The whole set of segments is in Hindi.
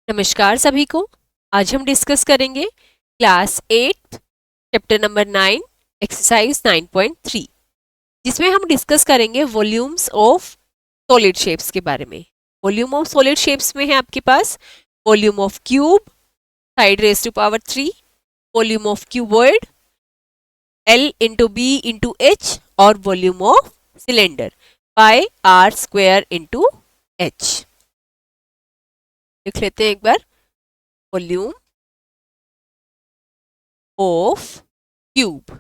नमस्कार सभी को। आज हम डिस्कस करेंगे क्लास 8 चैप्टर नंबर 9 एक्सरसाइज 9.3 जिसमें हम डिस्कस करेंगे वॉल्यूम्स ऑफ सॉलिड शेप्स के बारे में। वॉल्यूम ऑफ सॉलिड शेप्स में है आपके पास volume of cube side raise to power 3, volume of cuboid L into B into H और volume of cylinder pi r square into H. लिख लेते हैं एक बार। Volume of cube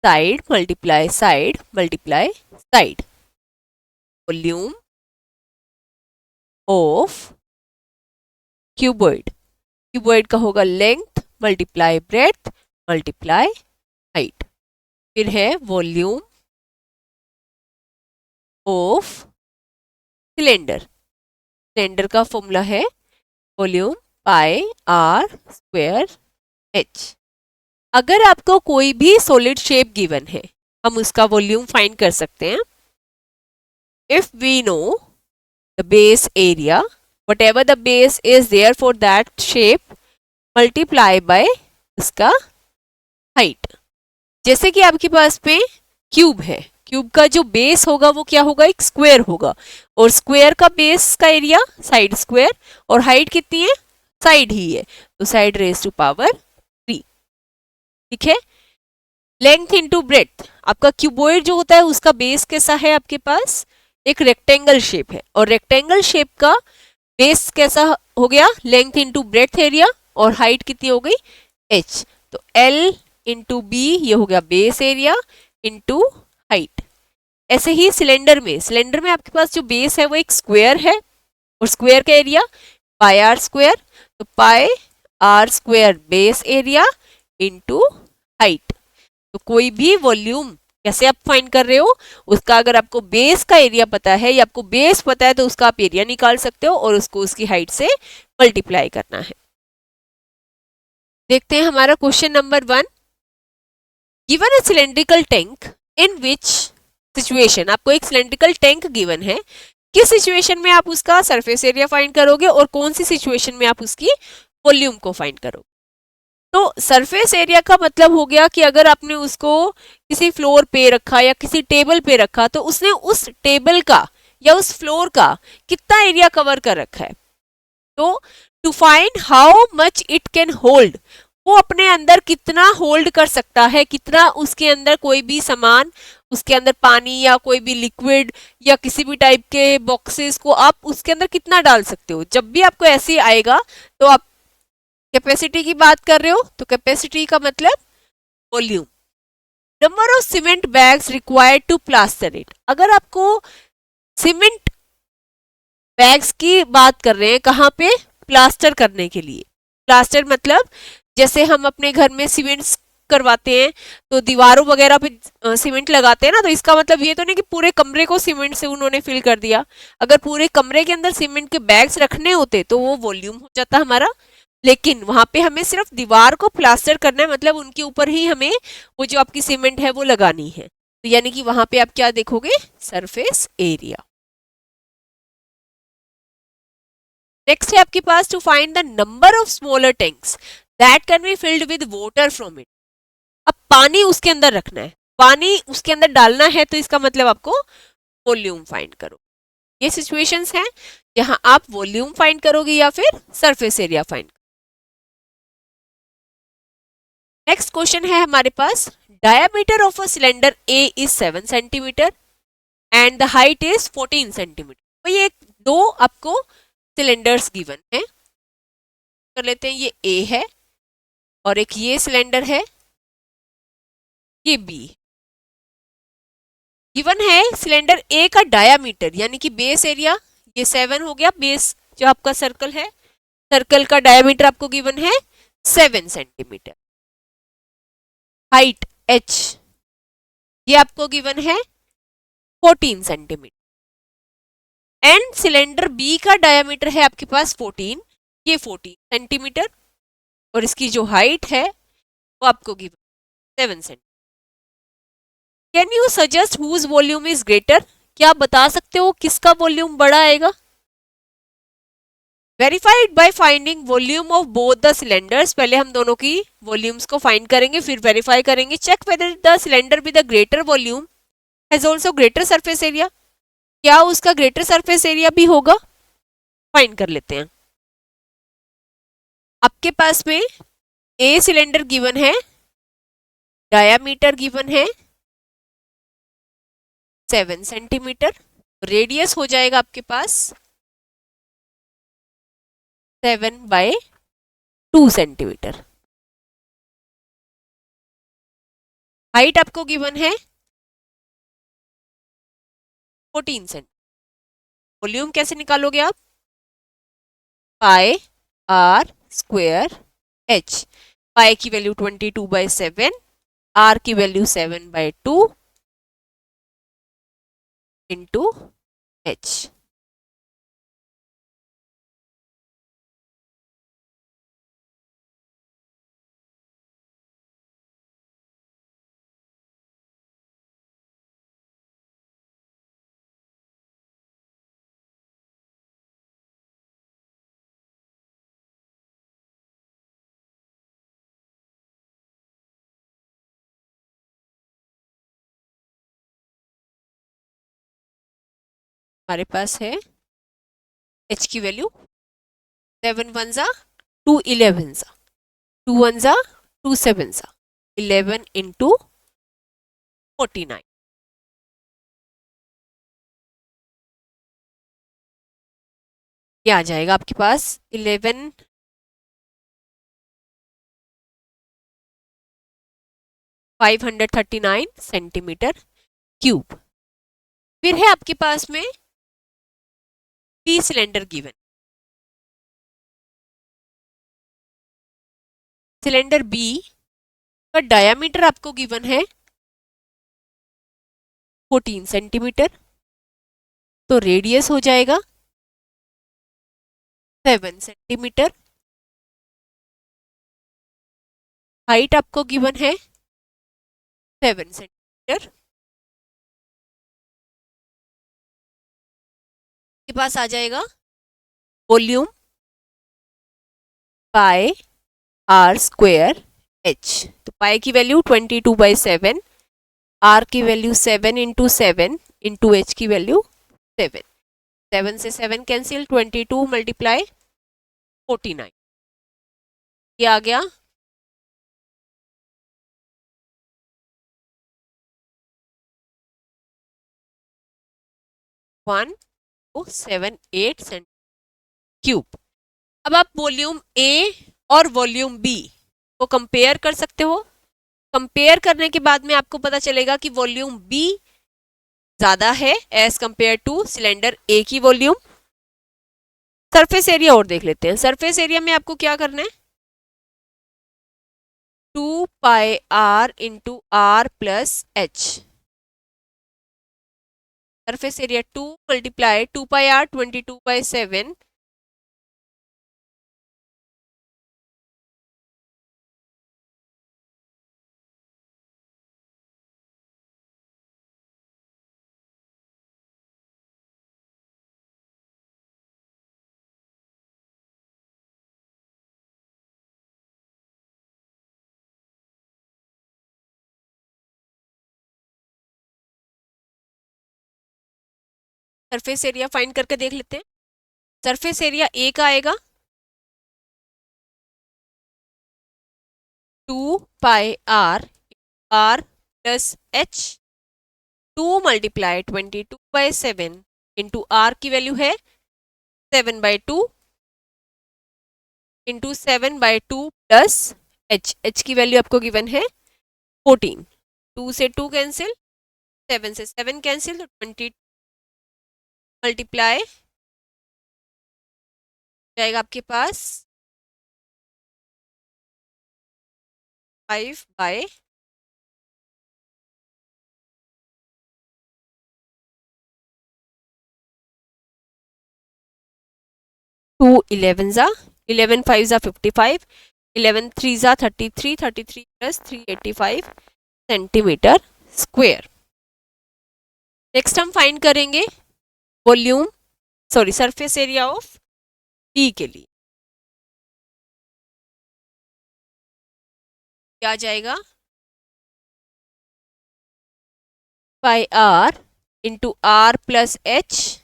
side multiply side multiply side, volume of cuboid, cuboid का होगा length multiply breadth multiply height. फिर है वॉल्यूम ऑफ सिलेंडर, सिलेंडर का फॉर्मूला है volume pi r square H. अगर आपको कोई भी सॉलिड शेप गिवन है हम उसका वॉल्यूम फाइंड कर सकते हैं। If we know the base area, whatever the base is there for that shape, multiply by उसका हाइट। जैसे कि आपके पास पे क्यूब है, क्यूब का जो बेस होगा वो क्या होगा, एक स्क्वायर होगा, और स्क्वायर का बेस का एरिया साइड स्क्वायर, और हाइट कितनी है, साइड ही है, तो साइड रेज टू पावर 3। ठीक है। लेंथ इंटू ब्रेड्थ, आपका क्यूबॉइड जो होता है उसका बेस कैसा है, आपके पास एक रेक्टेंगल शेप है, और रेक्टेंगल शेप का बेस कैसा हो गया, लेंथ इंटू ब्रेड्थ एरिया, और हाइट कितनी हो गई, h। तो L इंटू बी ये हो गया बेस एरिया इंटू हाइट। ऐसे ही सिलेंडर में आपके पास जो बेस है वो एक स्क्वायर है, और स्क्वायर का एरिया पाई आर स्क्वायर, तो pi r square base area into height. तो कोई भी वॉल्यूम कैसे आप फाइंड कर रहे हो, उसका अगर आपको बेस का एरिया पता है या आपको बेस पता है तो उसका आप एरिया निकाल सकते हो और उसको उसकी हाइट से मल्टीप्लाई करना है। देखते हैं हमारा question number 1। Given a cylindrical tank in which situation, आपको एक सिलेंड्रिकल टैंक गिवन है, किस सिचुएशन में आप उसका सरफेस एरिया फाइंड करोगे और कौन सी सिचुएशन में आप उसकी वॉल्यूम को फाइंड करोगे। तो सरफेस एरिया का मतलब हो गया कि अगर आपने उसको किसी फ्लोर पे रखा या किसी टेबल पे रखा तो उसने उस टेबल का या उस फ्लोर का कितना एरिया कवर कर रखा है। तो to find how much it can hold, वो अपने अंदर कितना होल्ड कर सकता है, कितना उसके अंदर कोई भी सामान, उसके अंदर पानी या कोई भी लिक्विड या किसी भी टाइप के बॉक्सेस को आप उसके अंदर कितना डाल सकते हो। जब भी आपको ऐसे आएगा तो आप कैपेसिटी की बात कर रहे हो, तो कैपेसिटी का मतलब volume. Number of cement bags required to plaster it, अगर आपको सीमेंट बैग्स की बात कर रहे हैं कहाँ पे, प्लास्टर करने के लिए। प्लास्टर मतलब जैसे हम अपने घर में सीमेंट करवाते हैं तो दीवारों वगैरह पे सीमेंट लगाते हैं ना, तो इसका मतलब ये तो नहीं कि पूरे कमरे को सीमेंट से उन्होंने फिल कर दिया। अगर पूरे कमरे के अंदर सीमेंट के बैग्स रखने होते तो वो वॉल्यूम हो जाता हमारा, लेकिन वहां पे हमें सिर्फ दीवार को प्लास्टर करना है, मतलब उनके ऊपर ही हमें वो जो आपकी सीमेंट है वो लगानी है। तो यानी कि वहां पे आप क्या देखोगे, सरफेस एरिया। नेक्स्ट है आपके पास to find the number of smaller tanks that can be filled with water from it. अब पानी उसके अंदर रखना है, पानी उसके अंदर डालना है, तो इसका मतलब आपको वॉल्यूम फाइंड करो। ये सिचुएशंस हैं जहां आप वॉल्यूम फाइंड करोगे या फिर surface area find. Next question है हमारे पास, diameter of a cylinder A is 7 centimetre and the height is 14 centimetre. तो ये दो आपको सिलेंडर्स गिवन है, कर लेते हैं। ये ए है और एक ये सिलेंडर है, ये बी। गिवन है सिलेंडर ए का डायामीटर यानी कि बेस एरिया, ये 7 हो गया, बेस जो आपका सर्कल है, सर्कल का डायामीटर आपको गिवन है 7 सेंटीमीटर। हाइट h ये आपको गिवन है 14 सेंटीमीटर, एंड सिलेंडर बी का डायामीटर है आपके पास 14, ये 14 सेंटीमीटर, और इसकी जो हाइट है वो आपको given 7 centimetre. Can you suggest whose volume is greater, क्या आप बता सकते हो किसका वॉल्यूम बड़ा आएगा। Verified by finding volume of both the cylinders, पहले हम दोनों की वॉल्यूम्स को फाइंड करेंगे फिर वेरीफाई करेंगे। Check whether the cylinder with the greater volume has also greater surface area, क्या उसका ग्रेटर सरफेस एरिया भी होगा, फाइंड कर लेते हैं। आपके पास में ए सिलेंडर गिवन है, डायामीटर गिवन है 7 सेंटीमीटर, रेडियस हो जाएगा आपके पास 7/2 सेंटीमीटर। हाइट आपको गिवन है 14 सेंटीमीटर। वॉल्यूम कैसे निकालोगे आप, पाई आर स्क्वायर एच, पाई की वैल्यू 22/7, आर की वैल्यू 7/2 इंटू एच। हमारे पास है एच की वैल्यू 7 1 जा 2 11 जा 2 1 जा 2 7 जा 11 इंटू 49, ये आ जाएगा आपके पास 11 539 सेंटीमीटर क्यूब। फिर है आपके पास में B cylinder given, cylinder B का डायामीटर आपको गिवन है 14 सेंटीमीटर, तो रेडियस हो जाएगा 7 सेंटीमीटर। हाइट आपको गिवन है 7 सेंटीमीटर। के पास आ जाएगा volume pi r square h, तो पाई की वैल्यू 22/7, आर की वैल्यू 7 इंटू 7 इंटू एच की वैल्यू 7, 7 से 7 कैंसिल, 22 मल्टीप्लाई 49, ये आ गया 178 सेंटीमीटर क्यूब। अब आप वॉल्यूम ए और वॉल्यूम बी को कंपेयर कर सकते हो। कंपेयर करने के बाद में आपको पता चलेगा कि वॉल्यूम बी ज्यादा है एज कंपेयर टू सिलेंडर ए की वॉल्यूम। सरफेस एरिया और देख लेते हैं। सरफेस एरिया में आपको क्या करना है, 2 pi r into r plus H. Surface area 2 multiply 2 pi r 22/7 surface area find करके देख लेते हैं। सरफेस एरिया ए का आएगा 2 pi r r plus H, 2 multiply 22/7 into r की वैल्यू है 7/2 इंटू 7/2 प्लस एच, एच की वैल्यू आपको गिवन है 14, 2 से 2 कैंसिल, 7 से 7 कैंसिल, तो 20 मल्टीप्लाई जाएगा आपके पास 5/, 2 11 जा 11 5 जा 55, 11 3 जा 33, 33 प्लस 385 सेंटीमीटर स्क्वायर। नेक्स्ट हम फाइंड करेंगे volume surface area of D के लिए क्या आ जाएगा, pi r into r plus h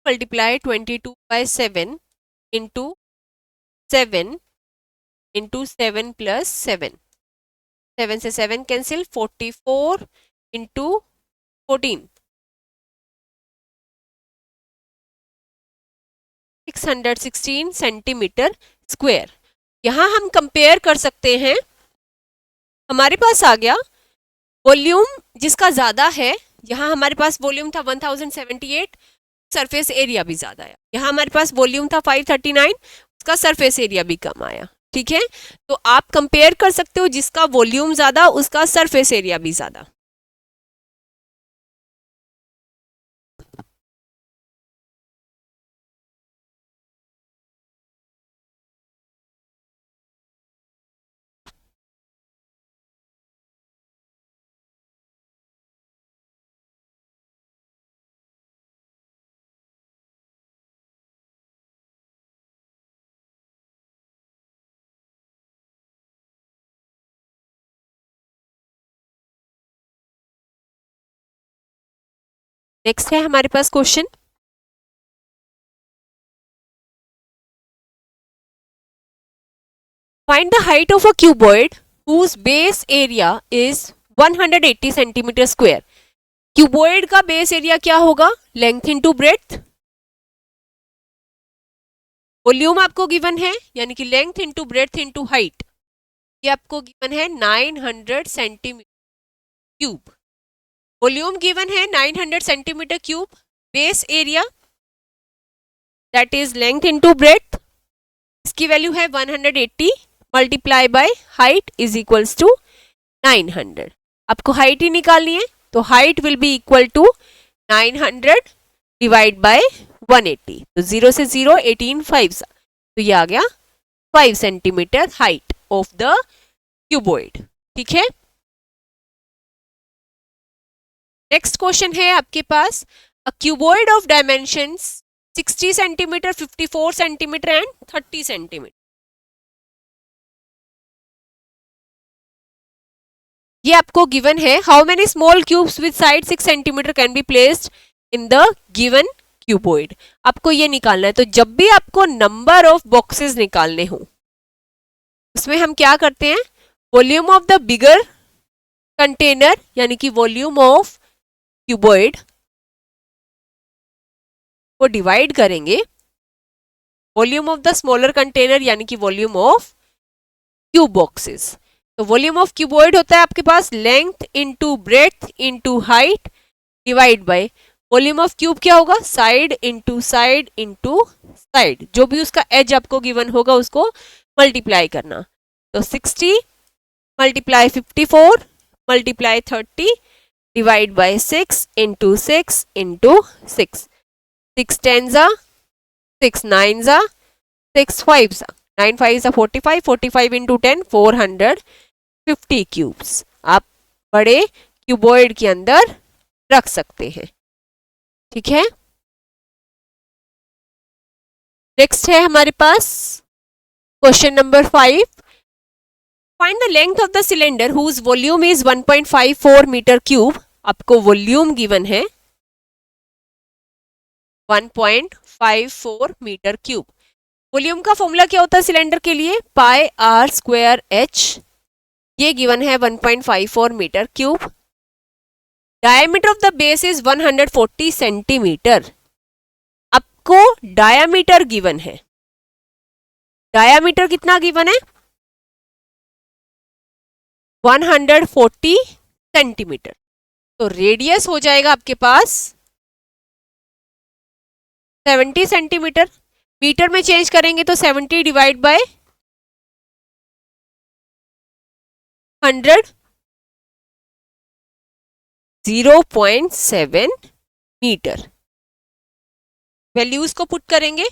multiply 22/7 into 7 into 7 plus 7, 7 से 7 कैंसिल, 44 इंटू 14, 616 सेंटीमीटर स्क्वायर। यहाँ हम कंपेयर कर सकते हैं, हमारे पास आ गया वॉल्यूम जिसका ज़्यादा है, यहाँ हमारे पास वॉल्यूम था 1078, सरफेस एरिया भी ज़्यादा आया। यहाँ हमारे पास वॉल्यूम था 539, उसका सरफेस एरिया भी कम आया। ठीक है, तो आप कंपेयर कर सकते हो, जिसका वॉल्यूम ज़्यादा उसका सरफेस एरिया भी ज़्यादा। नेक्स्ट है हमारे पास question, find the height of a cuboid whose base area is 180 centimetre square. Cuboid का बेस एरिया क्या होगा, लेंथ इंटू ब्रेड्थ, वॉल्यूम आपको गिवन है यानी कि length into breadth into height, ये आपको गिवन है 900 सेंटीमीटर क्यूब। वॉल्यूम गिवन है 900 centimetre cube, base area that is length into breadth, इसकी वैल्यू है 180 multiply by height is equals to 900। आपको हाइट ही निकालनी है, तो height will be equal to 900 divide by 180, तो 0 से 0 18 5, तो ये आ गया 5 centimetre height of the cuboid. ठीक है, नेक्स्ट क्वेश्चन है आपके पास, a cuboid of dimensions 60 centimetre, 54 centimetre and 30 centimetre. ये आपको गिवन है, how many small cubes with side 6 centimetre can be placed in the given cuboid. आपको ये निकालना है, तो जब भी आपको नंबर ऑफ बॉक्सेस निकालने हो उसमें हम क्या करते हैं, volume of the bigger container यानी कि वॉल्यूम ऑफ क्यूबॉइड को डिवाइड करेंगे volume of the smaller container यानी कि वॉल्यूम ऑफ क्यूब बॉक्सेस। तो वॉल्यूम ऑफ क्यूबॉइड होता है आपके पास length into breadth into height divide by volume of cube क्या होगा, side into side into side, जो भी उसका एज आपको गिवन होगा उसको मल्टीप्लाई करना। तो 60 multiply 54 multiply 30 divide by 6 into 6 into 6, 6 10 जा, 6 9 जा, 6 5 जा, 9 5 जा 45, 45 इंटू 10 450 क्यूब्स आप बड़े क्यूबॉइड के अंदर रख सकते हैं। ठीक है, नेक्स्ट है हमारे पास question number 5, find the length of the cylinder whose volume is 1.54 metre cube. आपको वॉल्यूम गिवन है 1.54 मीटर क्यूब। वॉल्यूम का फॉर्मूला क्या होता है सिलेंडर के लिए, पाई आर स्क्वायर एच, ये गिवन है 1.54 metre cube. Diameter of the base is 140 centimetre. आपको डायमीटर गिवन है, डायमीटर कितना गिवन है 140 सेंटीमीटर, तो रेडियस हो जाएगा आपके पास 70 सेंटीमीटर। मीटर में चेंज करेंगे तो 70 डिवाइड बाय 100, 0.7 मीटर। वैल्यूज को पुट करेंगे,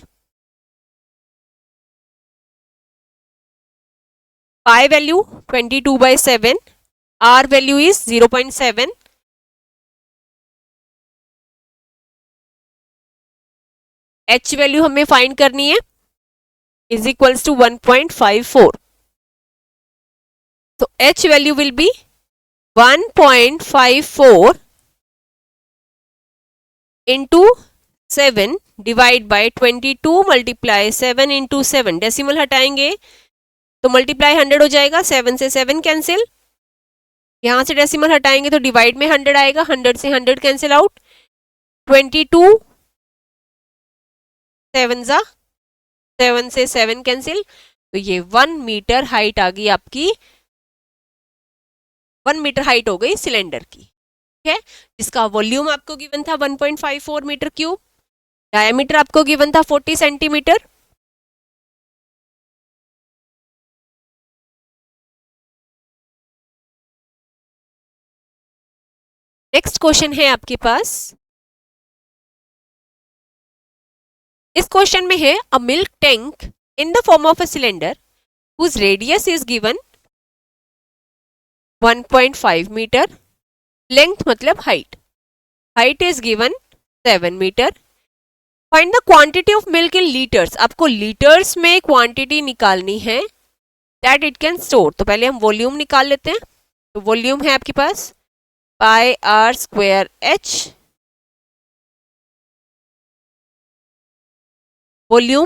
pi value 22/7, r value is 0.7, h value हमें फाइंड करनी है, इज इक्वल्स टू 1.54. तो h value will be 1.54 into 7 divide by 22 multiply 7 into 7. Decimal हटाएंगे तो मल्टीप्लाई 100 हो जाएगा, 7 से 7 कैंसिल, यहां से डेसिमल हटाएंगे तो डिवाइड में 100 आएगा, 100 से 100 कैंसिल आउट, 22 7 जा 7 से 7 कैंसिल, तो ये 1 मीटर हाइट आ गई आपकी, 1 मीटर हाइट हो गई सिलेंडर की, ठीक है, जिसका वॉल्यूम आपको गिवन था 1.54 मीटर क्यूब, डायमीटर आपको गिवन था 40 सेंटीमीटर. नेक्स्ट क्वेश्चन है आपके पास, इस क्वेश्चन में है a milk tank in the form of a cylinder whose radius is given 1.5 metre, length मतलब height, height is given 7 metre. Find the quantity of milk in litres, आपको लीटर्स में क्वांटिटी निकालनी है दैट इट कैन स्टोर. तो पहले हम वॉल्यूम निकाल लेते हैं. तो वॉल्यूम है आपके पास pi r square H, volume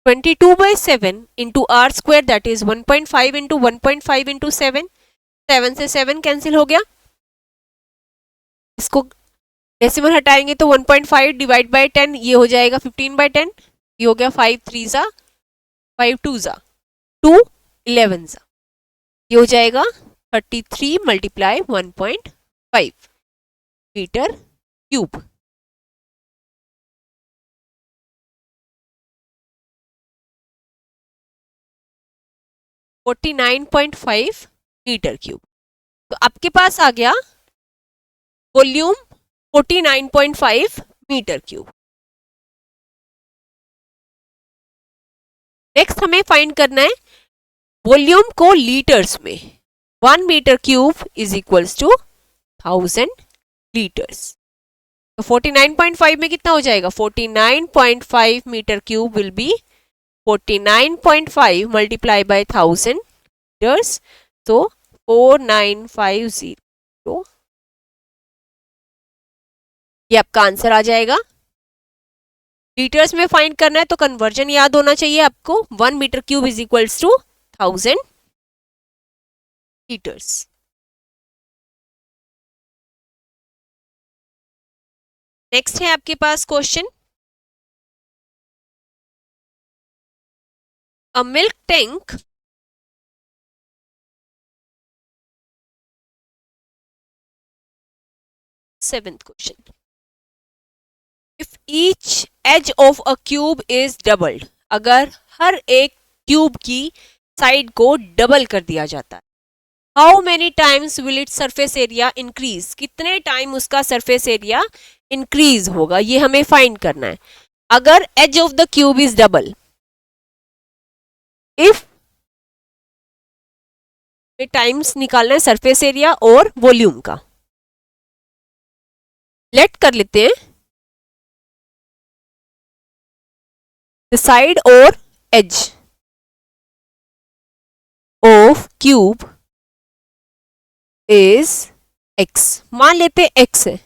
22/7 into r square that is 1.5 into 1.5 into 7, 7 से 7 कैंसिल हो गया, इसको डेसिमल हटाएंगे तो 1.5 डिवाइड बाय 10 ये हो जाएगा 15/10, ये हो गया 5 3 जा 5 2 जा 2 11 जा, ये हो जाएगा 33 multiply 1.5 metre cube. Forty 49.5 metre cube. तो आपके पास आ गया वॉल्यूम 49.5 मीटर क्यूब. नेक्स्ट हमें फाइंड करना है वॉल्यूम को लीटर्स में. 1 metre cube is equals to 1000 litres. तो 49.5 में कितना हो जाएगा, 49.5 metre cube will be 49.5 multiply by 1000 litres, तो 4950, ये आपका आंसर आ जाएगा. लीटर्स में फाइंड करना है तो कन्वर्जन याद होना चाहिए आपको. 1 metre cube is equals to 1000 litres. Next है आपके पास question, a milk tank seventh question, if each edge of a cube is doubled, अगर हर एक क्यूब की साइड को डबल कर दिया जाता है, how many times will it surface area increase, कितने टाइम उसका सरफेस एरिया इंक्रीज होगा, ये हमें फाइंड करना है. अगर edge of the cube is double, if times निकालना है सरफेस एरिया और वॉल्यूम का. लेट कर लेते हैं द साइड और edge of cube is x, मान लेते x है,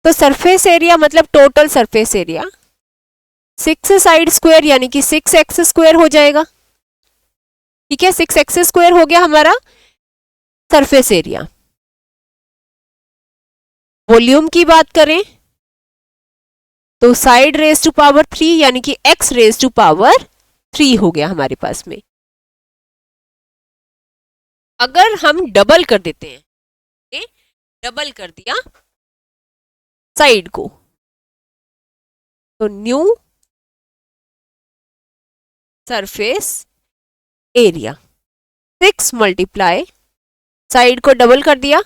तो सरफेस एरिया मतलब total surface area 6 side square यानी कि 6x स्क्वायर हो जाएगा. ठीक है, 6x स्क्वायर हो गया हमारा सरफेस एरिया. वॉल्यूम की बात करें तो साइड रेज टू पावर 3 यानी कि x रेज टू पावर 3 हो गया हमारे पास में. अगर हम डबल कर देते हैं, डबल कर दिया साइड को, तो new surface area 6 multiply side को डबल कर दिया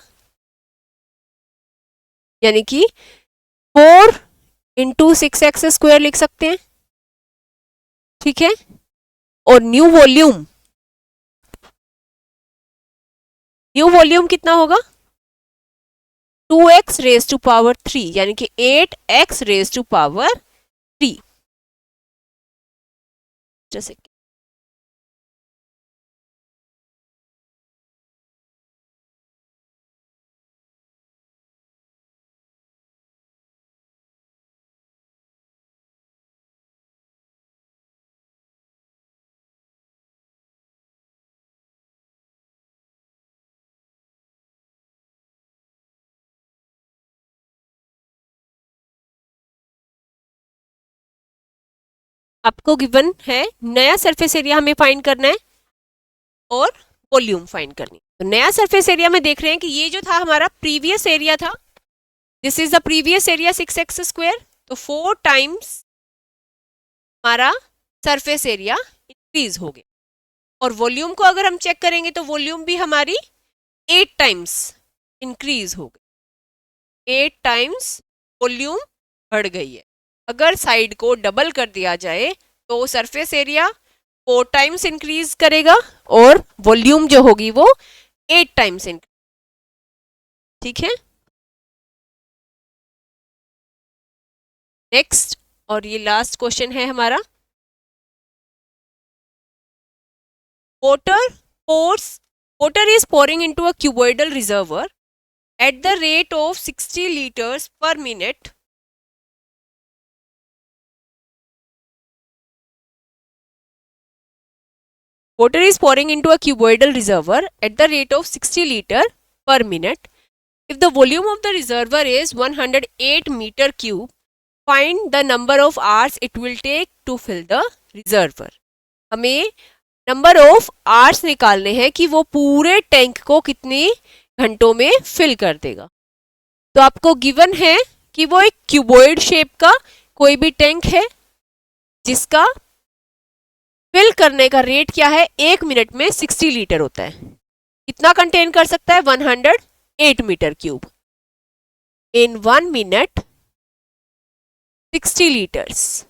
यानी कि 4 इंटू 6x स्क्वायर लिख सकते हैं. ठीक है, और न्यू वॉल्यूम न्यू वॉल्यूम कितना होगा 2x रेज टू पावर 3 यानी कि 8x रेज टू पावर 3। जैसे आपको गिवन है नया सरफेस एरिया हमें फाइंड करना है और वॉल्यूम फाइंड करनी है। तो नया सरफेस एरिया में देख रहे हैं कि ये जो था हमारा प्रीवियस एरिया था, this is the previous area 6x square, तो 4 टाइम्स हमारा सरफेस एरिया इंक्रीज हो गया। और वॉल्यूम को अगर हम चेक करेंगे तो वॉल्यूम भी हमारी 8 टाइम्स इंक्रीज हो गई, 8 टाइम्स वॉल्यूम बढ़ गई है। अगर साइड को डबल कर दिया जाए तो सरफेस एरिया 4 टाइम्स इंक्रीज करेगा और वॉल्यूम जो होगी वो 8 टाइम्स इंक्रीज। ठीक है, नेक्स्ट और ये लास्ट क्वेश्चन है हमारा। water is pouring into a cuboidal reservoir at the rate of 60 liters per minute. Water is pouring into a cuboidal reservoir at the rate of 60 liter per minute. If the volume of the reservoir is 108 meter cube, find the number of hours it will take to fill the reservoir. हमें नंबर ऑफ आवर्स निकालने हैं कि वो पूरे टैंक को कितने घंटों में फिल कर देगा। तो आपको गिवन है कि वो एक क्यूबॉइड शेप का कोई भी टैंक है जिसका फिल करने का रेट क्या है, 1 मिनट में 60 लीटर होता है। कितना कंटेन कर सकता है, 108 मीटर क्यूब। इन 1 मिनट 60 लीटर्स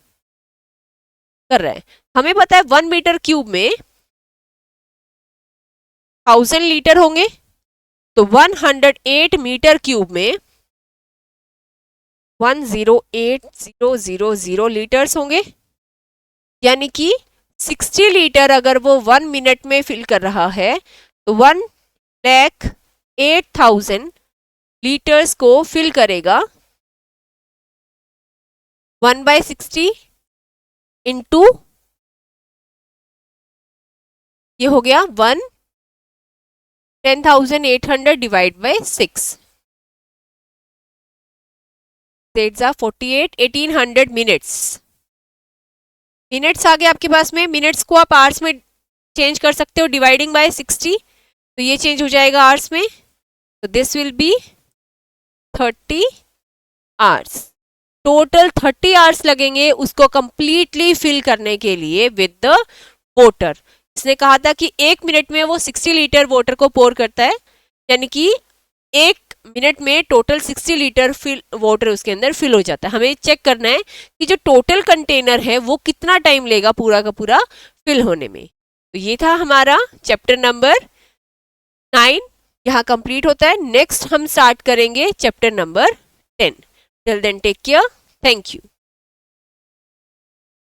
कर रहा है। हमें पता है 1 मीटर क्यूब में 1000 लीटर होंगे, तो 108 मीटर क्यूब में 108,000 लीटर्स होंगे, यानी कि 60 लीटर अगर वो 1 मिनट में फिल कर रहा है तो 1,08,000 लीटर्स को फिल करेगा 1/60 इंटू, ये हो गया 10,800 divide by 6, that's are 48, 1800 minutes. Minutes आ गए आपके पास में, मिनट्स को आप आवर्स में चेंज कर सकते हो डिवाइडिंग बाय 60, तो ये चेंज हो जाएगा आवर्स में, तो this will be 30 hours. Total 30 hours लगेंगे उसको कंप्लीटली फिल करने के लिए विद द वाटर। इसने कहा था कि 1 मिनट में वो 60 लीटर वाटर को पोर करता है, यानी कि 1 मिनट में टोटल 60 लीटर फिल वाटर उसके अंदर फिल हो जाता है। हमें चेक करना है कि जो टोटल कंटेनर है वो कितना टाइम लेगा पूरा का पूरा फिल होने में। तो ये था हमारा चैप्टर नंबर 9, यहाँ कंप्लीट होता है। नेक्स्ट हम स्टार्ट करेंगे chapter number 10। Till then take care, thank you.